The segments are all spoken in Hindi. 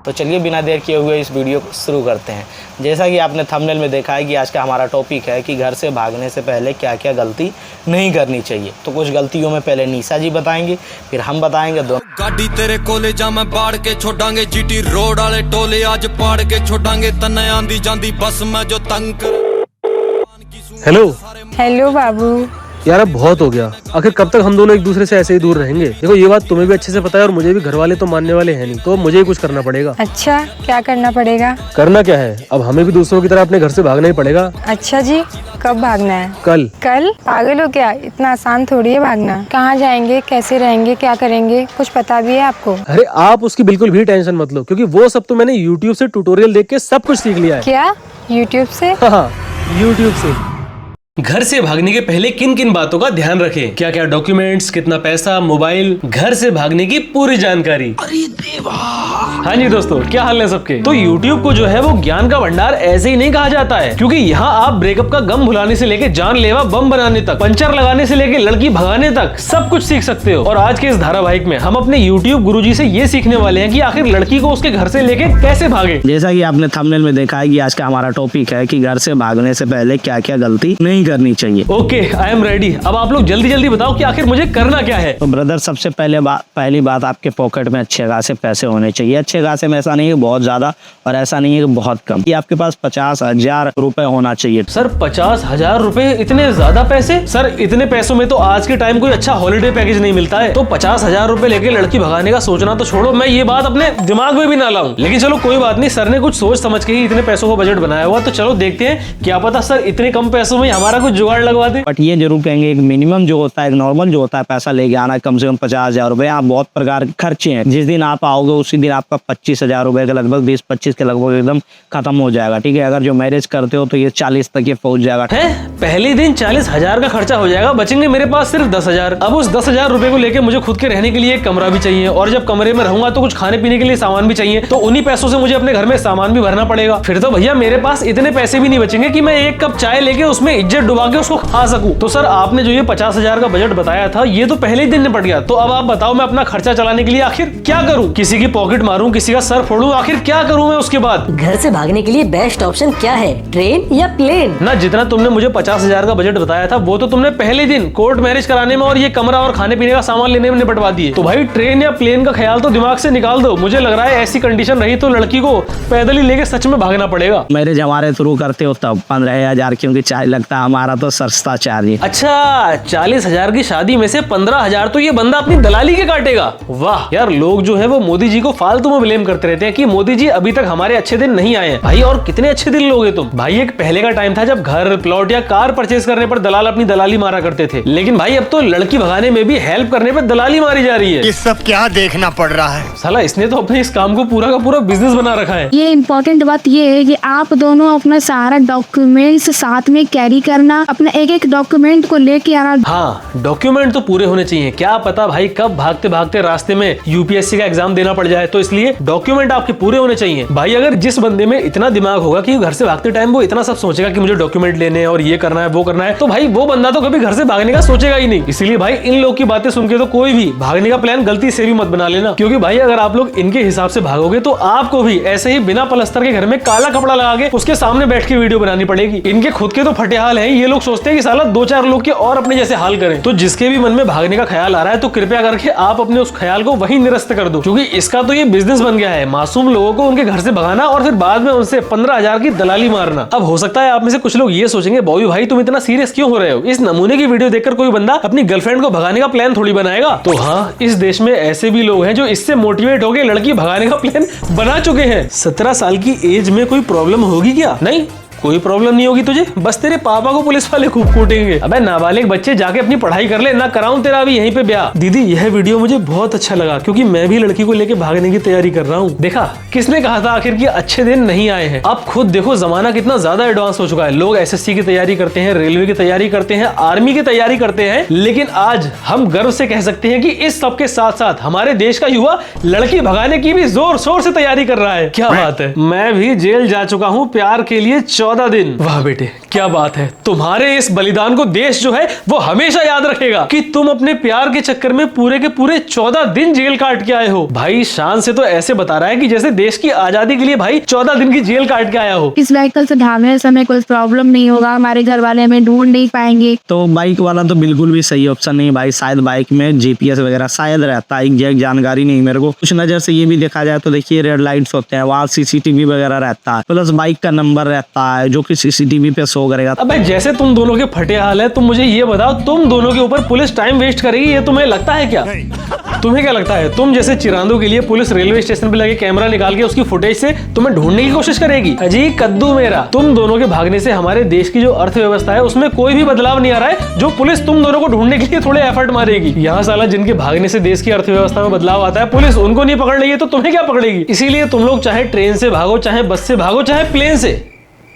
तो चलिए बिना देर किए हुए इस वीडियो को शुरू करते हैं। जैसा कि आपने थंबनेल में देखा है कि आज का हमारा टॉपिक है कि घर से भागने से पहले क्या क्या गलती नहीं करनी चाहिए। तो कुछ गलतियों में पहले निशा जी बताएंगे, फिर हम बताएंगे। दोनों गाड़ी तेरे कोले जा मैं बाढ़ के छोड़ांगे, जीटी रोड वाले टोले आज पाड़ के छोड़ांगे, तन्ने आंदी जांदी बस में जो तंग। हेलो हेलो बाबू। यार, अब बहुत हो गया। आखिर कब तक हम दोनों एक दूसरे से ऐसे ही दूर रहेंगे? देखो, ये बात तुम्हें भी अच्छे से पता है और मुझे भी। घर वाले तो मानने वाले हैं नहीं, तो मुझे ही कुछ करना पड़ेगा। अच्छा, क्या करना पड़ेगा? करना क्या है, अब हमें भी दूसरों की तरह अपने घर से भागना ही पड़ेगा। अच्छा जी, कब भागना है? कल। कल? पागल हो क्या? इतना आसान थोड़ी है भागना। कहाँ जाएंगे, कैसे रहेंगे, क्या करेंगे, कुछ पता भी है आपको? अरे आप उसकी बिल्कुल भी टेंशन मत लो, क्योंकि वो सब तो मैंने YouTube से ट्यूटोरियल देख के सब कुछ सीख लिया है। क्या YouTube से? हाँ, YouTube से। घर से भागने के पहले किन किन बातों का ध्यान रखें, क्या क्या डॉक्यूमेंट्स, कितना पैसा, मोबाइल, घर से भागने की पूरी जानकारी। अरे देवा। हाँ जी दोस्तों, क्या हाल है सबके? तो YouTube को जो है वो ज्ञान का भंडार ऐसे ही नहीं कहा जाता है, क्योंकि यहाँ आप ब्रेकअप का गम भुलाने से लेके जानलेवा बम बनाने तक, पंचर लगाने से लेके लड़की भगाने तक सब कुछ सीख सकते हो। और आज के इस धारावाहिक में हम अपने YouTube गुरुजी से ये सीखने वाले हैं कि आखिर लड़की को उसके घर से लेके कैसे भागे। जैसा कि आपने थंबनेल में देखा है कि आज का हमारा टॉपिक है कि घर से भागने से पहले क्या क्या गलती नहीं करनी चाहिए। Okay, I am ready. अब आप लोग जल्दी जल्दी बताओ कि आखिर मुझे करना क्या है। तो ब्रदर, सबसे पहली बात आपके पॉकेट में अच्छे खासे पैसे होने चाहिए। अच्छे खासे में ऐसा नहीं है बहुत ज्यादा और ऐसा नहीं है कि बहुत कम। ये आपके पास 50,000 रुपए होना चाहिए। सर 50,000 रुपए, इतने ज्यादा पैसे? सर इतने पैसों में तो आज के टाइम कोई अच्छा हॉलिडे पैकेज नहीं मिलता है। तो 50,000 रुपए लेके लड़की भगाने का सोचना तो छोड़ो, मैं ये बात अपने दिमाग में भी ना लाऊं। लेकिन चलो कोई बात नहीं, सर ने कुछ सोच समझ के ही इतने पैसों का बजट बनाया हुआ। तो चलो देखते हैं, क्या पता सर इतने कम पैसों में हमारा कुछ जुगाड़ लगवा दे। बट ये जरूर कहेंगे, एक मिनिमम जो होता है, एक नॉर्मल जो होता है, पैसा लेके आना कम से कम 50,000 रुपए। आप बहुत प्रकार के खर्चे हैं। जिस दिन आप आओगे उसी दिन आपका 25,000 रुपए के लगभग, 20-25 के लगभग एकदम खत्म हो जाएगा। ठीक है, अगर जो मैरिज करते हो तो ये 40 तक ये पहुंच जाएगा। पहले दिन 40,000 का खर्चा हो जाएगा, बचेंगे मेरे पास सिर्फ 10,000। अब उस 10,000 रुपए को लेके मुझे खुद के रहने के लिए एक कमरा भी चाहिए, और जब कमरे में रहूंगा तो कुछ खाने पीने के लिए सामान भी चाहिए। तो उन्हीं पैसों से मुझे अपने घर में सामान भी भरना पड़ेगा। फिर तो भैया मेरे पास इतने पैसे भी नहीं बचेंगे कि मैं एक कप चाय लेके उसमें इज्जत डुबा के उसको खा सकूं। तो सर आपने जो ये 50,000 का बजट बताया था, ये तो पहले ही दिन निपट गया। तो अब आप बताओ, मैं अपना खर्चा चलाने के लिए आखिर क्या करूं? किसी की पॉकेट मारूं, किसी का सर फोड़ूं, आखिर क्या करूं मैं उसके बाद? घर से भागने के लिए बेस्ट ऑप्शन क्या है, ट्रेन या प्लेन? ना, जितना तुमने मुझे 50,000 का बजट बताया था वो तो तुमने पहले दिन कोर्ट मैरिज कराने में और ये कमरा और खाने पीने का सामान लेने में निपटवा दिए। तो भाई ट्रेन या प्लेन का ख्याल तो दिमाग से निकाल दो। मुझे लग रहा है ऐसी कंडीशन रही तो लड़की को पैदल ही लेके सच में भागना पड़ेगा। मैरिज हमारे थ्रू करते हो तब 15,000, क्योंकि चार्ज लगता है हमारा तो सस्ता चार्ज है। अच्छा, 40,000 की शादी में से 15,000 तो ये बंदा अपनी दलाली के काटेगा। वाह यार, लोग जो है वो मोदी जी को फालतू में ब्लेम करते रहते हैं कि मोदी जी अभी तक हमारे अच्छे दिन नहीं आए हैं। भाई और कितने अच्छे दिन लोगे तुम। भाई एक पहले का टाइम था जब घर, प्लॉट या कार परचेज करने पर दलाल अपनी दलाली मारा करते थे, लेकिन भाई अब तो लड़की भगाने में भी हेल्प करने पर दलाली मारी जा रही है। ये सब क्या देखना पड़ रहा है? साला इसने तो अपने इस काम को पूरा का पूरा बिजनेस बना रखा है। ये इम्पोर्टेंट बात ये है कि आप दोनों अपना सारा डॉक्यूमेंट्स साथ में कैरी करना, अपना एक एक डॉक्यूमेंट को लेके आना। हाँ, डॉक्यूमेंट तो पूरे होने चाहिए। क्या पता भाई कब भागते भागते रास्ते में यूपीएससी का एग्जाम देना पड़ जाए, तो इसलिए डॉक्यूमेंट आपके पूरे होने चाहिए। भाई अगर जिस बंदे में इतना दिमाग होगा कि घर से भागते टाइम वो इतना सब सोचेगा कि मुझे डॉक्यूमेंट लेने हैं और ये करना है वो करना है, तो भाई वो बंदा तो कभी घर से भागने का सोचेगा ही नहीं। इसीलिए भाई इन लोग की बातें सुन के तो कोई भी भागने का प्लान गलती से भी मत बना लेना, क्योंकि भाई अगर आप लोग इनके हिसाब से भागोगे तो आपको भी ऐसे ही बिना पलस्तर के घर में काला कपड़ा लगा के उसके सामने बैठ के वीडियो बनानी पड़ेगी। इनके खुद के तो फटे हाल हैं, ये लोग सोचते हैं कि साला 2-4 लोग के और अपने जैसे हाल करें। तो जिसके भी मन में भागने का ख्याल आ रहा है तो कृपया करके आप अपने उस ख्याल को वहीं निरस्त कर दो, क्योंकि इसका तो ये बिजनेस बन गया है, मासूम लोगों को उनके घर से भगाना और फिर बाद में उनसे 15,000 की दलाली मारना। अब हो सकता है आप में से कुछ लोग ये सोचेंगे, बॉबी भाई तुम इतना सीरियस क्यों हो रहे हो? इस नमूने की वीडियो देखकर कोई बंदा अपनी गर्लफ्रेंड को भगाने का प्लान थोड़ी बनाएगा। तो हाँ, इस देश में ऐसे भी लोग हैं जो इससे मोटिवेट होकर लड़की भगाने का प्लान बना चुके हैं। 17 साल की एज में कोई प्रॉब्लम होगी क्या? नहीं, कोई प्रॉब्लम नहीं होगी तुझे, बस तेरे पापा को पुलिस वाले खूब कूटेंगे। अबे नाबालिग बच्चे, जाके अपनी पढ़ाई कर ले, ना कराऊं तेरा भी यहीं पे ब्याह। दीदी यह वीडियो मुझे बहुत अच्छा लगा, क्योंकि मैं भी लड़की को लेके भागने की तैयारी कर रहा हूँ। देखा, किसने कहा था आखिर कि अच्छे दिन नहीं आए हैं? अब खुद देखो जमाना कितना ज्यादा एडवांस हो चुका है। लोग एसएससी की तैयारी करते हैं, रेलवे की तैयारी करते हैं, आर्मी की तैयारी करते हैं, लेकिन आज हम गर्व से कह सकते हैं कि इस सब के साथ साथ हमारे देश का युवा लड़की भगाने की भी जोर शोर से तैयारी कर रहा है। क्या बात है। मैं भी जेल जा चुका हूँ प्यार के लिए 14 दिन। वाह बेटे क्या बात है, तुम्हारे इस बलिदान को देश जो है वो हमेशा याद रखेगा कि तुम अपने प्यार के चक्कर में पूरे के पूरे 14 दिन जेल काट के आए हो। भाई शान से तो ऐसे बता रहा है कि जैसे देश की आजादी के लिए भाई 14 दिन की जेल काट के आया हो। इस व्हीकल से भागने समय कोई प्रॉब्लम नहीं होगा, हमारे घर वाले हमें ढूंढ नहीं पाएंगे। तो बाइक वाला तो बिल्कुल भी सही ऑप्शन नहीं भाई, शायद बाइक में जीपीएस वगैरह शायद रहता है, एग्जैक्ट जानकारी नहीं मेरे को। कुछ नजर से ये भी देखा जाए तो देखिए रेड लाइट्स होते हैं, वहाँ सीसीटीवी वगैरह रहता है, प्लस बाइक का नंबर रहता है जो कि सीसीटीवी पे शो करेगा। अब जैसे तुम दोनों के फटे हाल है, तुम मुझे ये बताओ तुम दोनों के ऊपर पुलिस टाइम वेस्ट करेगी, ये तुम्हें लगता है क्या? तुम्हें क्या लगता है तुम जैसे चिरांदों के लिए पुलिस रेलवे स्टेशन पे लगे कैमरा निकाल के उसकी फुटेज से तुम्हें ढूंढने की कोशिश करेगी? अजी कद्दू मेरा, तुम दोनों के भागने से हमारे देश की जो अर्थव्यवस्था है उसमें कोई भी बदलाव नहीं आ रहा है, जो पुलिस तुम दोनों को ढूंढने के लिए थोड़े एफर्ट मारेगी। यहाँ साला जिनके भागने से देश की अर्थव्यवस्था में बदलाव आता है पुलिस उनको नहीं पकड़ रही है तो तुम्हें क्या पकड़ेगी? इसीलिए तुम लोग चाहे ट्रेन से भागो, चाहे बस से भागो, चाहे प्लेन से।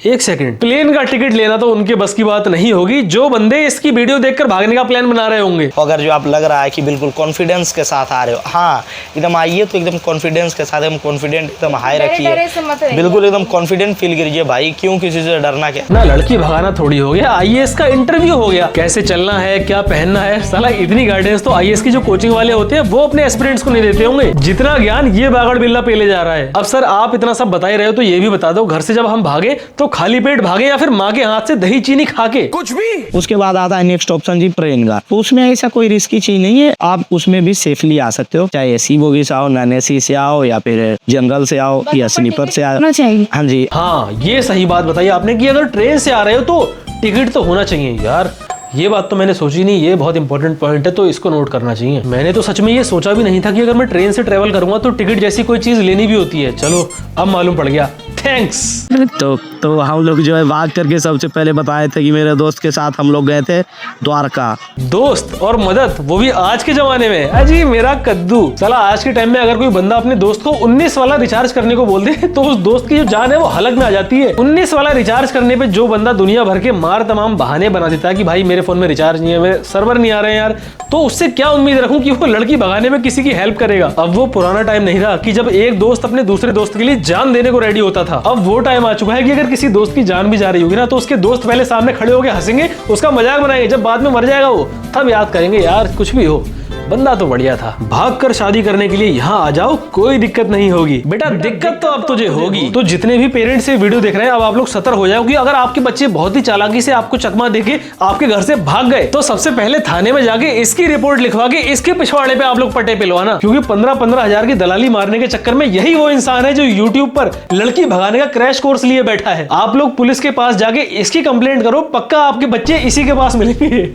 एक सेकंड, प्लेन का टिकट लेना तो उनके बस की बात नहीं होगी जो बंदे इसकी वीडियो देखकर भागने का प्लान बना रहे होंगे। अगर जो आप लग रहा है कि बिल्कुल कॉन्फिडेंस के साथ आ रहे हो, हाँ एकदम आइए तो एकदम कॉन्फिडेंस के साथ, एकदम कॉन्फिडेंट एकदम हाई रखिए, बिल्कुल एकदम कॉन्फिडेंट फील करिए भाई, क्यों किसी से डरना क्या ना। लड़की भगाना थोड़ी हो गया, आईएएस का इंटरव्यू हो गया, कैसे चलना है क्या पहनना है। साला इतनी गाइडेंस तो आईएएस की जो कोचिंग वाले होते हैं वो अपने एस्पिरेंट्स को नहीं देते होंगे जितना ज्ञान ये बागड़ बिल्ला पे ले जा रहा है। अब सर आप इतना सब बता ही रहे हो तो ये भी बता दो, घर से जब हम भागे तो खाली पेट भागे या फिर माँ के हाथ से दही चीनी खा के? कुछ भी। उसके बाद आता है नेक्स्ट ऑप्शन जी ट्रेन का, तो उसमें ऐसा कोई रिस्की चीज नहीं है, आप उसमें भी सेफली आ सकते हो, चाहे एसी बोगी से आओ, नॉन एसी से आओ, या फिर जनरल से आओ या स्लीपर से आओ। हाँ जी, हाँ ये सही बात बताई आपने कि अगर ट्रेन से आ रहे हो तो टिकट तो होना चाहिए। यार ये बात तो मैंने सोची नहीं, ये बहुत इंपॉर्टेंट पॉइंट है तो इसको नोट करना चाहिए। मैंने तो सच में ये सोचा भी नहीं था कि अगर मैं ट्रेन से ट्रेवल करूंगा तो टिकट जैसी कोई चीज लेनी भी होती है। चलो अब मालूम पड़ गया, थैंक्स। तो हम लोग जो है भाग करके सबसे पहले बताए थे कि मेरे दोस्त के साथ हम लोग गए थे द्वारका। दोस्त और मदद, वो भी आज के जमाने में। अजी मेरा कद्दू, साला आज के टाइम में अगर कोई बंदा अपने दोस्त को 19 वाला रिचार्ज करने को बोल दे तो उस दोस्त की जो जान है वो हलक में आ जाती है। 19 वाला रिचार्ज करने पे जो बंदा दुनिया भर के मार तमाम बहाने बना देता है कि भाई मेरे फोन में रिचार्ज नहीं है, मेरे सर्वर नहीं आ रहे हैं यार, तो उससे क्या उम्मीद रखूं कि वो लड़की भगाने में किसी की हेल्प करेगा। अब वो पुराना टाइम नहीं रहा कि जब एक दोस्त अपने दूसरे दोस्त के लिए जान देने को रेडी होता था। अब वो टाइम आ चुका है कि अगर किसी दोस्त की जान भी जा रही होगी ना तो उसके दोस्त पहले सामने खड़े होकर हंसेंगे, उसका मजाक बनाएंगे, जब बाद में मर जाएगा वो तब याद करेंगे यार कुछ भी हो बंदा तो बढ़िया था। भागकर शादी करने के लिए यहाँ आ जाओ, कोई दिक्कत नहीं होगी। बेटा दिक्कत तो अब तुझे होगी। तो जितने भी पेरेंट्स ये वीडियो देख रहे हैं अब आप लोग सतर्क हो जाओ कि अगर आपके बच्चे बहुत ही चालाकी से आपको चकमा देके आपके घर से भाग गए तो सबसे पहले थाने में जाके इसकी रिपोर्ट लिखवा के इसके पिछवाड़े पे आप लोग पट्टे पिलवाना, क्योंकि 15-15 हजार की दलाली मारने के चक्कर में यही वो इंसान है जो यूट्यूब पर लड़की भगाने का क्रैश कोर्स लिए बैठा है। आप लोग पुलिस के पास जाके इसकी कंप्लेंट करो, पक्का आपके बच्चे इसी के पास मिलेंगे।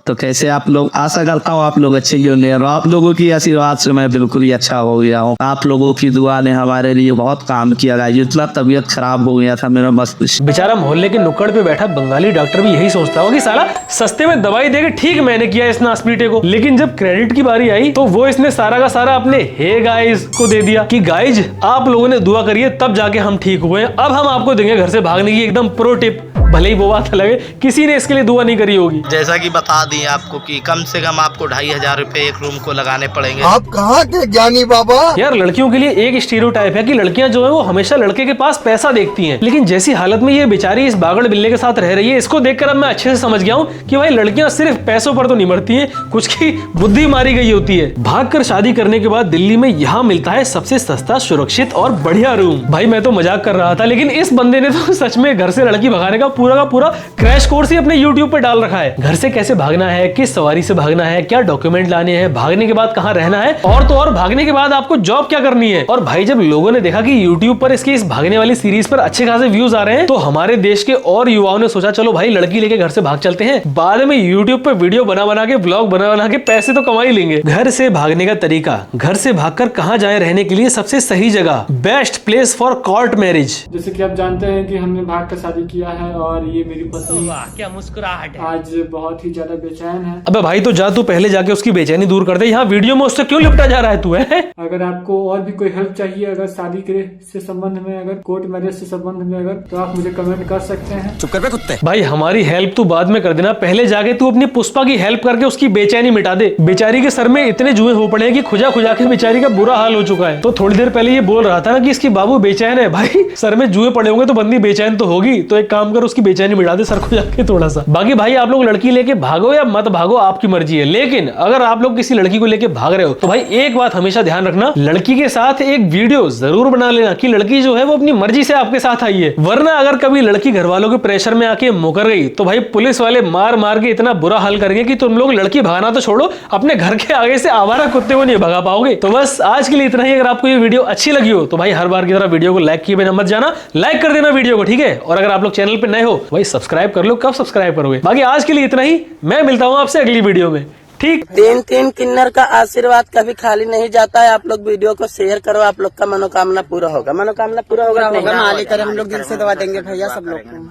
तो कैसे आप लोग, आशा करता हूँ आप लोग अच्छे क्यों नहीं, और आप लोगों की आशीर्वाद से मैं बिल्कुल ही अच्छा हो गया हूँ। आप लोगों की दुआ ने हमारे लिए बहुत काम किया गया, इतना तबीयत खराब हो गया था मेरा मस्तिष्क। बेचारा मोहल्ले के नुक्कड़ पे बैठा बंगाली डॉक्टर भी यही सोचता होगा कि साला सस्ते में दवाई देके ठीक मैंने किया इस नासपीटे को, लेकिन जब क्रेडिट की बारी आई तो वो इसने सारा का सारा अपने हे गाइज को दे दिया कि गाइज आप लोगों ने दुआ करिए तब जाके हम ठीक हुए। अब हम आपको देंगे घर से भागने की एकदम प्रो टिप, भले ही वो बात लगे किसी ने इसके लिए दुआ नहीं करी होगी। जैसा कि बता दिए आपको कि कम से कम आपको 2500 रुपए एक रूम को लगाने पड़ेंगे। आप कहाँ के ज्ञानी बाबा। यार लड़कियों के लिए एक स्टीरियोटाइप है कि लड़कियां जो है वो हमेशा लड़के के पास पैसा देखती हैं, लेकिन जैसी हालत में ये बेचारी इस बागड़ बिल्ले के साथ रह रही है इसको देखकर अब मैं अच्छे से समझ गया हूँ कि भाई लड़कियां सिर्फ पैसों पर तो नहीं मरती हैं, कुछ की बुद्धि मारी गई होती है। भागकर शादी करने के बाद दिल्ली में यहाँ मिलता है सबसे सस्ता, सुरक्षित और बढ़िया रूम। भाई मैं तो मजाक कर रहा था, लेकिन इस बंदे ने तो सच में घर से लड़की भगाने का पूरा क्रैश कोर्स ही अपने YouTube पे डाल रखा है। घर से कैसे भागना है, किस सवारी से भागना है, क्या डॉक्यूमेंट लाने हैं, भागने के बाद कहाँ रहना है, और तो और भागने के बाद आपको जॉब क्या करनी है। और भाई जब लोगों ने देखा कि YouTube पर इसकी इस भागने वाली सीरीज पर अच्छे खासे व्यूज आ रहे हैं तो हमारे देश के और युवाओं ने सोचा चलो भाई लड़की लेके घर से भाग चलते हैं, बाद में YouTube पे वीडियो बना के ब्लॉग बना के पैसे तो कमा ही लेंगे। घर से भागने का तरीका, घर से भागकर कहाँ जाए रहने के लिए सबसे सही जगह, best place for court marriage. जैसे कि आप जानते हैं कि हमने भाग कर शादी किया है और ये मेरी पत्नी क्या मुस्कुराहट है। आज बहुत ही ज्यादा बेचैन है। अबे भाई तो जा तू पहले जाके उसकी बेचैनी दूर कर दे, यहाँ वीडियो में उससे क्यों लिपटा जा रहा है तू है? अगर आपको और भी कोई हेल्प चाहिए, अगर शादी के से संबंध में, अगर कोर्ट मैरिज से संबंध में, अगर तो आप मुझे कमेंट कर सकते हैं। चुप कर बे कुत्ते। भाई हमारी हेल्प तू बाद में कर देना, पहले जाके तू अपनी पुष्पा की हेल्प करके उसकी बेचैनी मिटा दे। बेचारी के सर में इतने जुए हो पड़े हैं कि खुजा खुजा के बेचारी का बुरा हाल हो चुका है। तो थोड़ी देर पहले ये बोल रहा था ना कि इसकी बाबू बेचैन है। भाई सर में जुए पड़े होंगे तो बंदी बेचैन तो होगी, तो एक काम कर उसकी बेचैनी मिटा दे सर खुजा के थोड़ा सा। बाकी भाई आप लोग लड़की लेके भागो या मत भागो आपकी मर्जी है, लेकिन अगर आप लोग किसी लड़की को लेके भाग रहे हो तो भाई एक बात हमेशा ध्यान रखना, लड़की के साथ एक वीडियो जरूर बना लेना कि लड़की जो है वो अपनी मर्जी से आपके साथ आई है। वरना अगर कभी लड़की घर वालों के प्रेशर में आके मुकर गई तो भाई पुलिस वाले मार मार के इतना बुरा हाल करेंगे कि तुम लोग लड़की भगाना तो छोड़ो, अपने घर के आगे से आवारा कुत्ते को नहीं भगा पाओगे। तो बस आज के लिए इतना ही। अगर आपको ये वीडियो अच्छी लगी हो तो भाई हर बार की तरह वीडियो को लाइक किए बिना मत जाना, लाइक कर देना वीडियो को, ठीक है। और अगर आप लोग चैनल पे नए हो भाई सब्सक्राइब कर लो, कब सब्सक्राइब करोगे। बाकी आज के लिए इतना ही, मैं मिलता हूं आपसे अगली वीडियो में, ठीक। तीन किन्नर का आशीर्वाद कभी खाली नहीं जाता है। आप लोग वीडियो को शेयर करो, आप लोग का मनोकामना पूरा होगा। मनोकामना पूरा होगा, मालिक हम लोग दिल से दवा देंगे भैया सब लोग को।